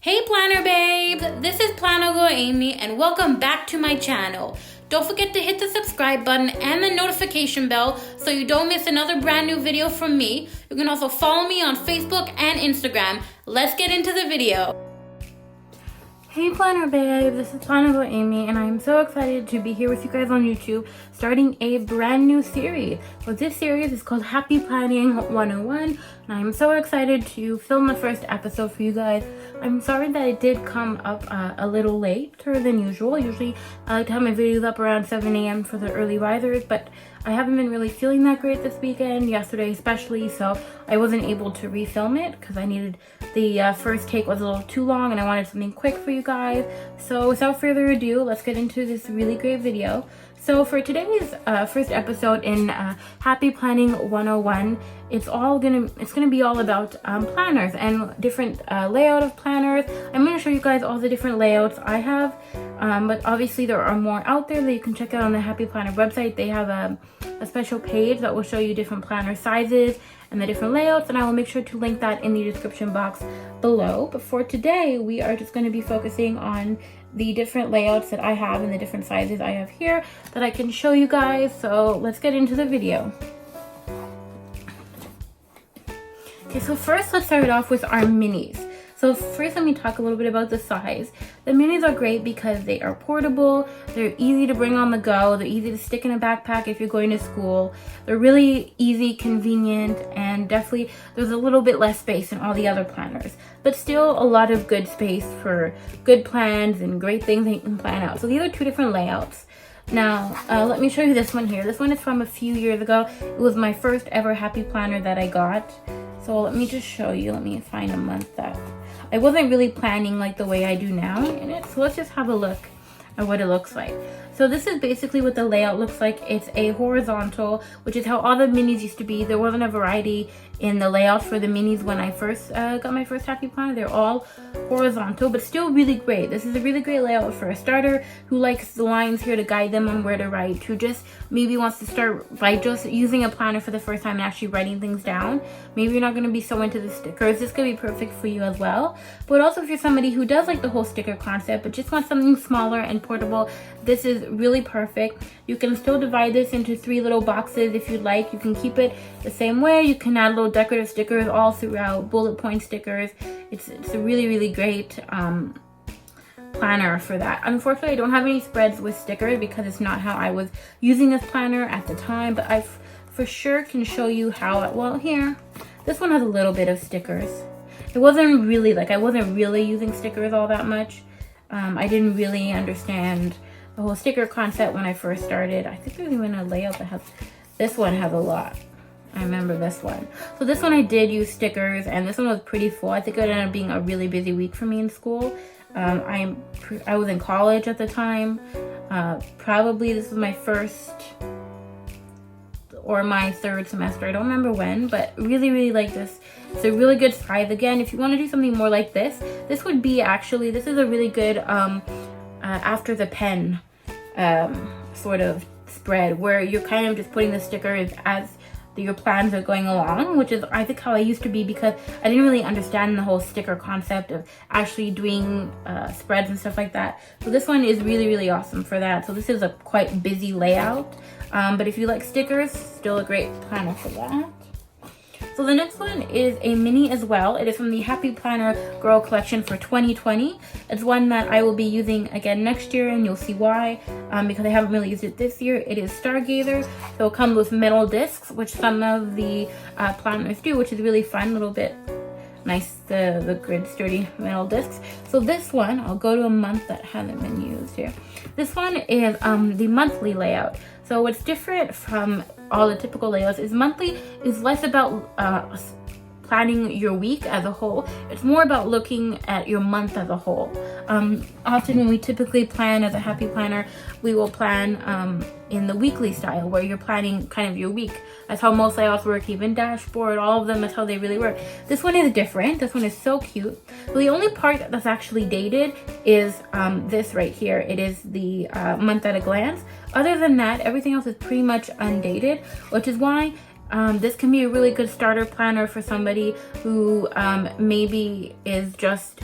Hey planner babes, this is Planner Girl Amy and welcome back to my channel. Don't forget to hit the subscribe button and the notification bell so you don't miss another brand new video from me. You can also follow me on Facebook and Instagram. Let's get into the video. Hey planner babe, this is Planner Girl Amy and I'm so excited to be here with you guys on YouTube starting a brand new series. So this series is called Happy Planning 101 and I'm so excited to film the first episode for you guys. I'm sorry that it did come up a little later than usual. Usually I like to have my videos up around 7 a.m. for the early risers, but I haven't been really feeling that great this weekend, yesterday especially, so I wasn't able to refilm it because I needed the first take was a little too long and I wanted something quick for you guys. So without further ado, let's get into this really great video. So for today's first episode in Happy Planning 101, it's gonna be all about planners and different layout of planners. I'm gonna show you guys all the different layouts I have, but obviously there are more out there that you can check out on the Happy Planner website. They have a special page that will show you different planner sizes and the different layouts, and I will make sure to link that in the description box below. But for today, we are just going to be focusing on the different layouts that I have and the different sizes I have here that I can show you guys. So let's get into the video. Okay, so first let's start off with our minis. So first let me talk a little bit about the size. The minis are great because they are portable, they're easy to bring on the go, they're easy to stick in a backpack if you're going to school. They're really easy, convenient, and definitely there's a little bit less space than all the other planners. But still a lot of good space for good plans and great things that you can plan out. So these are two different layouts. Now, let me show you this one here. This one is from a few years ago. It was my first ever Happy Planner that I got. So let me just show you. Let me find a month that I wasn't really planning like the way I do now in it. So let's just have a look at what it looks like. So this is basically what the layout looks like. It's a horizontal, which is how all the minis used to be. There wasn't a variety in the layout for the minis when I first got my first Happy Planner. They're all horizontal, but still really great. This is a really great layout for a starter who likes the lines here to guide them on where to write, who just maybe wants to start by just using a planner for the first time and actually writing things down. Maybe you're not going to be so into the stickers. This could be perfect for you as well. But also if you're somebody who does like the whole sticker concept but just wants something smaller and portable, this is really perfect. You can still divide this into 3 little boxes if you'd like. You can keep it the same way. You can add little decorative stickers all throughout, bullet point stickers. It's a really great planner for that. Unfortunately, I don't have any spreads with stickers because it's not how I was using this planner at the time, but I for sure can show you how. Well, here, this one has a little bit of stickers. It wasn't really like I wasn't really using stickers all that much. I didn't really understand the whole sticker concept when I first started. I think there's even a layout that has, this one has a lot. I remember this one. So this one I did use stickers and this one was pretty full. I think it ended up being a really busy week for me in school. I was in college at the time. Probably this was my first or my third semester. I don't remember when, but really like this. It's a really good size. Again, if you want to do something more like this, this would be actually, this is a really good after the pen sort of spread where you're kind of just putting the stickers as your plans are going along, which is I think how I used to be because I didn't really understand the whole sticker concept of actually doing spreads and stuff like that. So this one is really awesome for that. So this is a quite busy layout, but if you like stickers, still a great planner for that. So the next one is a mini as well. It is from the Happy Planner Girl collection for 2020. It's one that I will be using again next year and you'll see why, because I haven't really used it this year. It is Stargazer, so it comes with metal discs, which some of the planners do, which is really fun, a little bit nice, the grid sturdy metal discs. So this one, I'll go to a month that hasn't been used here. This one is the monthly layout. So what's different from all the typical layouts is monthly is less about planning your week as a whole. It's more about looking at your month as a whole. Often when we typically plan as a Happy Planner, we will plan in the weekly style where you're planning kind of your week. That's how most layouts work, even Dashboard, all of them, that's how they really work. This one is different. This one is so cute. So the only part that's actually dated is this right here. It is the month at a glance. Other than that, everything else is pretty much undated, which is why this can be a really good starter planner for somebody who maybe is just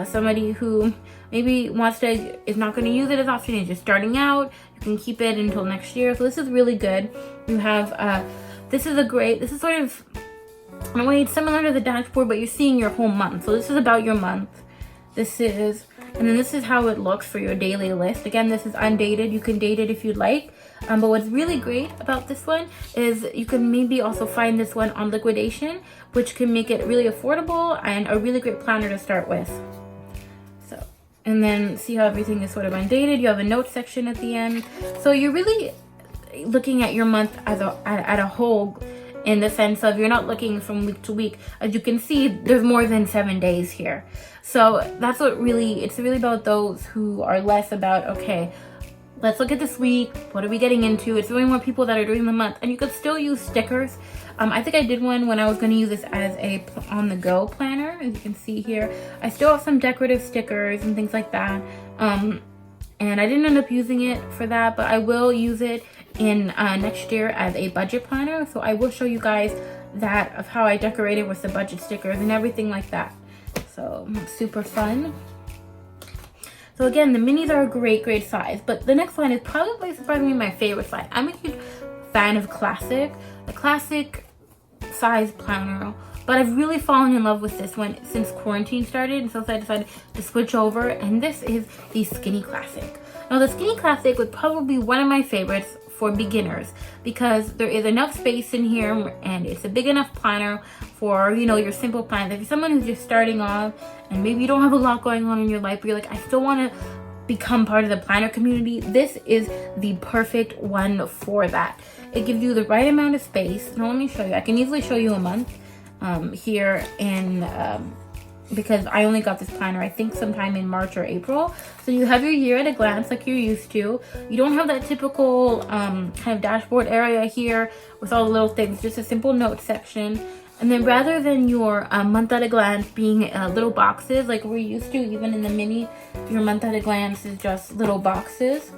somebody who maybe is not going to use it as often, is just starting out, you can keep it until next year. So this is really good. You have this is sort of, in a way, it's similar to the dashboard, but you're seeing your whole month. So this is about your month. And then this is how it looks for your daily list. Again, this is undated. You can date it if you'd like. But what's really great about this one is you can maybe also find this one on liquidation, which can make it really affordable and a really great planner to start with. So, and then see how everything is sort of undated. You have a note section at the end. So you're really looking at your month as at a whole, in the sense of you're not looking from week to week. As you can see, there's more than 7 days here. So that's it's really about those who are less about, okay, let's look at this week. What are we getting into? It's really more people that are doing the month. And you could still use stickers. I think I did one when I was going to use this as a on-the-go planner. As you can see here, I still have some decorative stickers and things like that. And I didn't end up using it for that, but I will use it in next year as a budget planner. So I will show you guys that of how I decorated with the budget stickers and everything like that. So super fun. So again, the minis are a great size, but the next one is probably surprisingly my favorite size. I'm a huge fan of the classic size planner, but I've really fallen in love with this one since quarantine started, and so I decided to switch over, and this is the Skinny Classic. Now the Skinny Classic was probably one of my favorites for beginners because there is enough space in here and it's a big enough planner for, you know, your simple plans. If you're someone who's just starting off and maybe you don't have a lot going on in your life, but you're like, I still want to become part of the planner community, this is the perfect one for that. It gives you the right amount of space. Now let me show you. I can easily show you a month here in because I only got this planner I think sometime in March or April. So you have your year at a glance like you're used to. You don't have that typical kind of dashboard area here with all the little things, just a simple note section. And then rather than your month at a glance being little boxes like we're used to, even in the mini, your month at a glance is just little boxes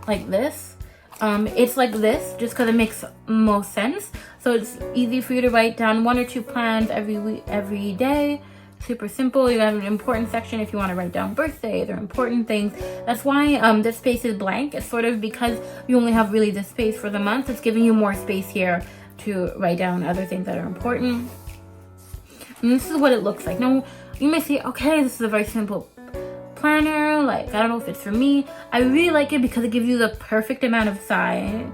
like this. It's like this just because it makes most sense. So it's easy for you to write down 1 or 2 plans every day. Super simple. You have an important section if you want to write down birthdays or important things. That's why this space is blank. It's sort of because you only have really this space for the month. It's giving you more space here to write down other things that are important. And this is what it looks like. Now you may say, okay, this is a very simple planner, like I don't know if it's for me. I really like it because it gives you the perfect amount of size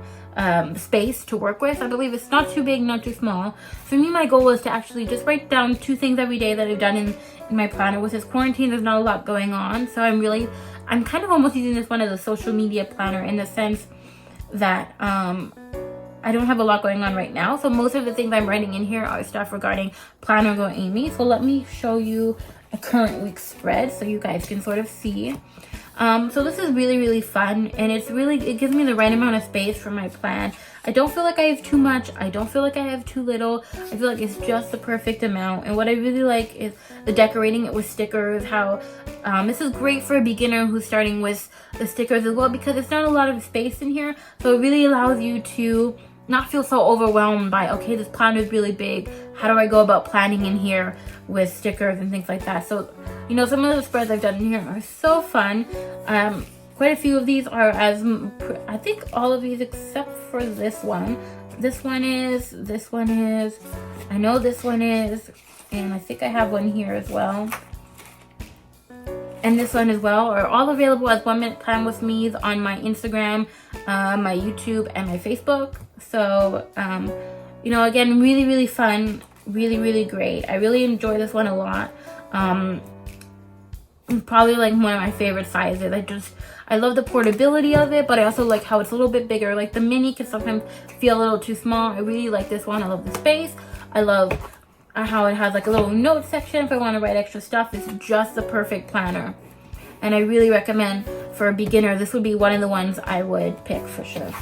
space to work with. I believe it's not too big, not too small. For me, my goal was to actually just write down 2 things every day that I've done in my planner. With this quarantine, there's not a lot going on, so I'm kind of almost using this one as a social media planner in the sense that I don't have a lot going on right now. So most of the things I'm writing in here are stuff regarding Planner Girl Amy. So let me show you a current week spread so you guys can sort of see. So this is really fun, and it gives me the right amount of space for my plan. I don't feel like I have too much. I don't feel like I have too little. I feel like it's just the perfect amount. And what I really like is the decorating it with stickers. How this is great for a beginner who's starting with the stickers as well, because it's not a lot of space in here. So it really allows you to not feel so overwhelmed by, okay, this planner is really big. How do I go about planning in here with stickers and things like that? So, you know, some of the spreads I've done in here are so fun. Quite a few of these are I think all of these except for this one. This one is, I know this one is, and I think I have one here as well. And this one as well are all available as 1 Minute Plan with Me's on my Instagram, my YouTube, and my Facebook. So, you know, again, really fun, really great. I really enjoy this one a lot. Probably like one of my favorite sizes. I love the portability of it, but I also like how it's a little bit bigger. Like the mini can sometimes feel a little too small. I really like this one. I love the space. I love how it has like a little note section if I want to write extra stuff. It's just the perfect planner, and I really recommend for a beginner. This would be one of the ones I would pick for sure.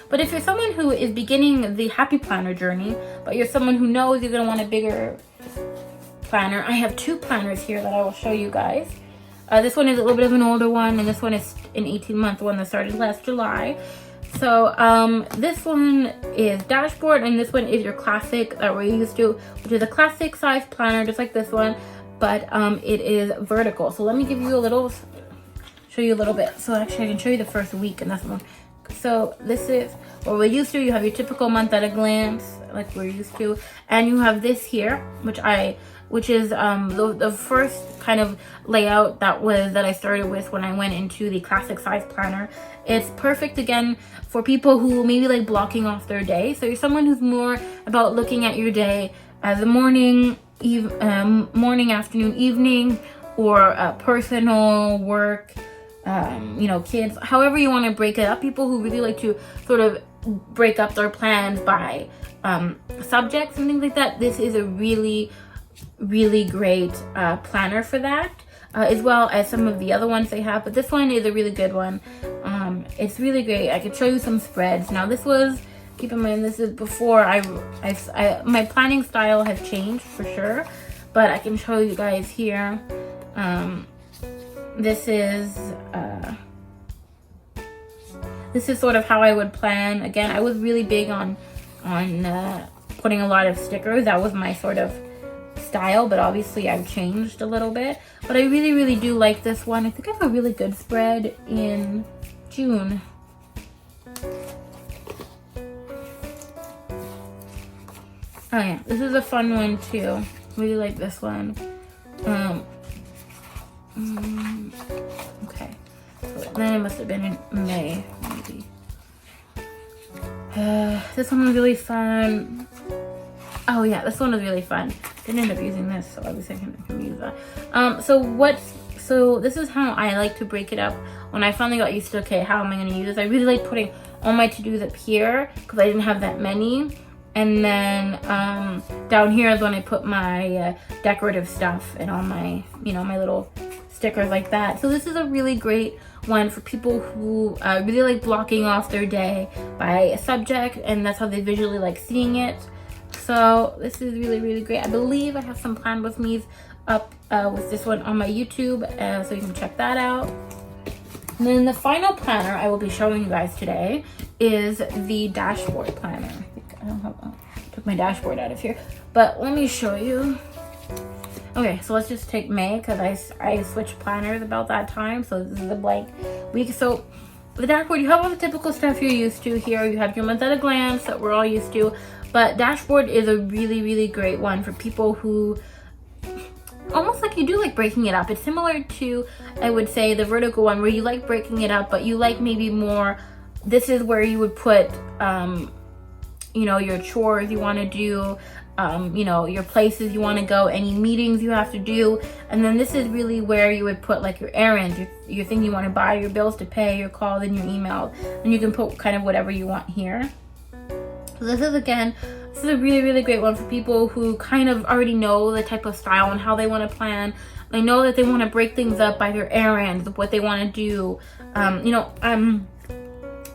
But if you're someone who is beginning the happy planner journey, but you're someone who knows you're going to want a bigger planner, I have 2 planners here that I will show you guys. This one is a little bit of an older one, and this one is an 18-month one that started last July. So this one is dashboard, and this one is your classic that we're used to, which is a classic size planner, just like this one. but it is vertical. So let me give you a little, show you a little bit. So actually I can show you the first week, and that's one. So this is what we're used to. You have your typical month at a glance, like we're used to, and you have this here, which is the first kind of layout that I started with when I went into the classic size planner. It's perfect again for people who maybe like blocking off their day. So you're someone who's more about looking at your day as a morning, afternoon, evening, or personal, work, you know, kids, however you want to break it up. People who really like to sort of break up their plans by subjects and things like that. This is a really great planner for that, as well as some of the other ones they have, but this one is a really good one. It's really great. I could show you some spreads. Now this was, keep in mind, this is before my planning style has changed for sure, but I can show you guys here. This is sort of how I would plan. Again, I was really big on putting a lot of stickers. That was my sort of style, but obviously I've changed a little bit. But I really do like this one. I think I have a really good spread in June. Oh yeah, this is a fun one too. Really like this one. Okay, so then it must have been in May, maybe. This one was really fun. Oh yeah, this one was really fun. Didn't end up using this, so obviously I can use that. So this is how I like to break it up. When I finally got used to, okay, how am I going to use this? I really like putting all my to-dos up here because I didn't have that many. And then down here is when I put my decorative stuff and all my, you know, my little stickers like that. So this is a really great one for people who really like blocking off their day by a subject, and that's how they visually like seeing it. So this is really great. I believe I have some plan with me's up with this one on my YouTube, so you can check that out. And then the final planner I will be showing you guys today is the dashboard planner. I took my dashboard out of here, but let me show you. Okay, so let's just take May because I switched planners about that time, so this is a blank week. So the dashboard, you have all the typical stuff you're used to here. You have your month at a glance that we're all used to, but dashboard is a really great one for people who almost like you do like breaking it up. It's similar to, I would say, the vertical one where you like breaking it up, but you like maybe more, this is where you would put you know, your chores you want to do, you know, your places you want to go, any meetings you have to do. And then this is really where you would put like your errands, your thing you want to buy, your bills to pay, your calls, and your emails. And you can put kind of whatever you want here. So this is a really great one for people who kind of already know the type of style and how they want to plan. They know that they want to break things up by their errands, what they want to do. You know,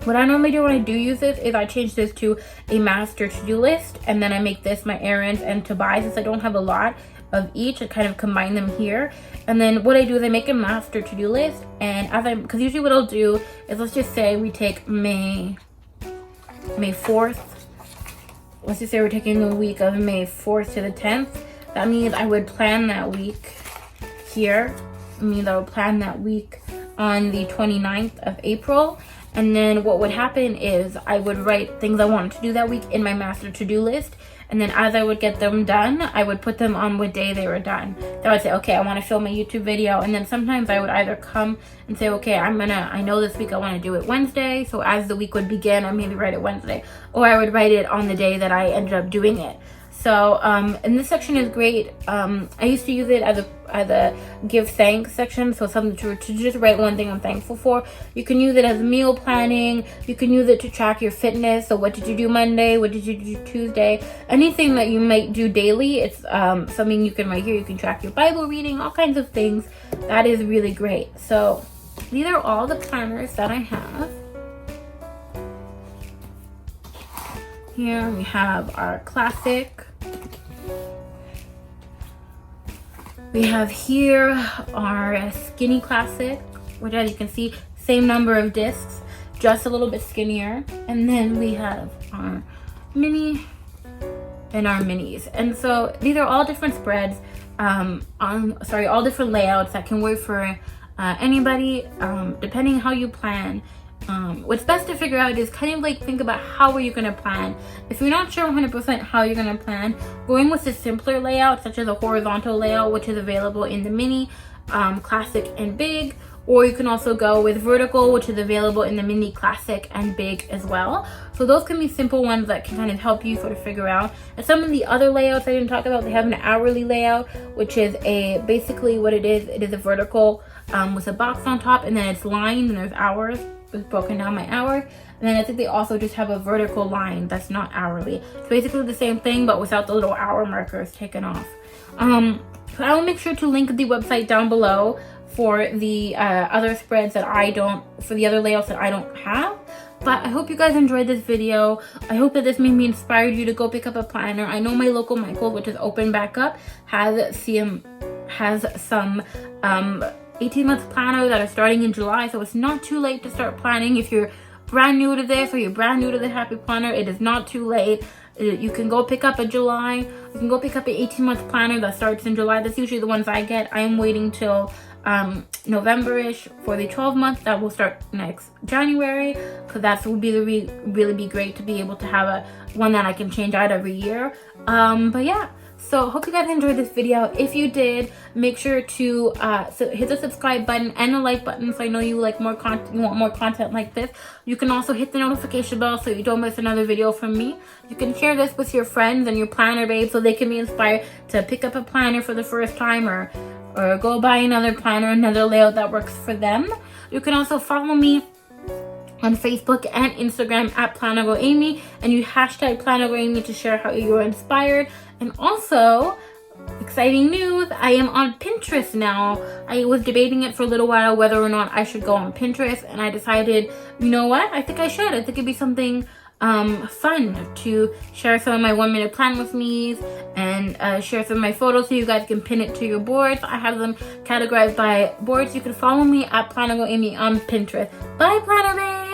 what I normally do when I do use this is I change this to a master to-do list, and then I make this my errands and to buy. Since I don't have a lot of each, I kind of combine them here. And then what I do is I make a master to-do list, and because usually what I'll do is, let's just say we take May 4th. Let's just say we're taking the week of May 4th to the 10th. That means I would plan that week here. It means I would plan that week on the 29th of April. And then what would happen is I would write things I wanted to do that week in my master to-do list. And then as I would get them done, I would put them on what day they were done. Then I would say, okay, I want to film a YouTube video. And then sometimes I would either come and say, okay, I know this week I want to do it Wednesday. So as the week would begin, I maybe write it Wednesday. Or I would write it on the day that I ended up doing it. So, and this section is great. I used to use it as a give thanks section. So something to just write one thing I'm thankful for. You can use it as meal planning. You can use it to track your fitness. So what did you do Monday? What did you do Tuesday? Anything that you might do daily. It's something you can write here. You can track your Bible reading, all kinds of things. That is really great. So these are all the planners that I have. Here we have our classic. We have here our skinny classic, which as you can see, same number of discs, just a little bit skinnier. And then we have our mini and our minis. And so these are all different spreads. all different layouts that can work for anybody, depending how you plan. What's best to figure out is kind of like think about how are you going to plan. If you're not sure 100% how you're going to plan, going with a simpler layout such as a horizontal layout, which is available in the mini, classic, and big, or you can also go with vertical, which is available in the mini, classic, and big as well. So those can be simple ones that can kind of help you sort of figure out. And some of the other layouts I didn't talk about, they have an hourly layout, which is basically what it is a vertical with a box on top, and then it's lined and there's hours. It's broken down by hour. And then I think they also just have a vertical line that's not hourly. It's basically the same thing, but without the little hour markers taken off. So I will make sure to link the website down below for the other spreads that for the other layouts that I don't have. But I hope you guys enjoyed this video. I hope that this made me inspired you to go pick up a planner. I know my local Michael's, which is open back up, has some 18-month planners that are starting in July, so it's not too late to start planning. If you're brand new to this or you're brand new to the Happy Planner, it is not too late. You can go pick up an 18-month planner that starts in July. That's usually the ones I get. I am waiting till November-ish for the 12-month that will start next January, because that would be really be great to be able to have one that I can change out every year. But yeah. So hope you guys enjoyed this video. If you did, make sure to hit the subscribe button and the like button, so I know you like more content. You want more content like this. You can also hit the notification bell so you don't miss another video from me. You can share this with your friends and your planner babes so they can be inspired to pick up a planner for the first time, or go buy another planner, another layout that works for them. You can also follow me on Facebook and Instagram at PlannerGirlAmy, and you hashtag PlannerGirlAmy to share how you were inspired. And also, exciting news, I am on Pinterest now. I was debating it for a little while whether or not I should go on Pinterest, and I decided, you know what, I think I should. I think it'd be something fun to share some of my 1-minute plan with me's and share some of my photos so you guys can pin it to your boards. I have them categorized by boards. You can follow me at PlannerGirlAmy on Pinterest. Bye, Planner Babe!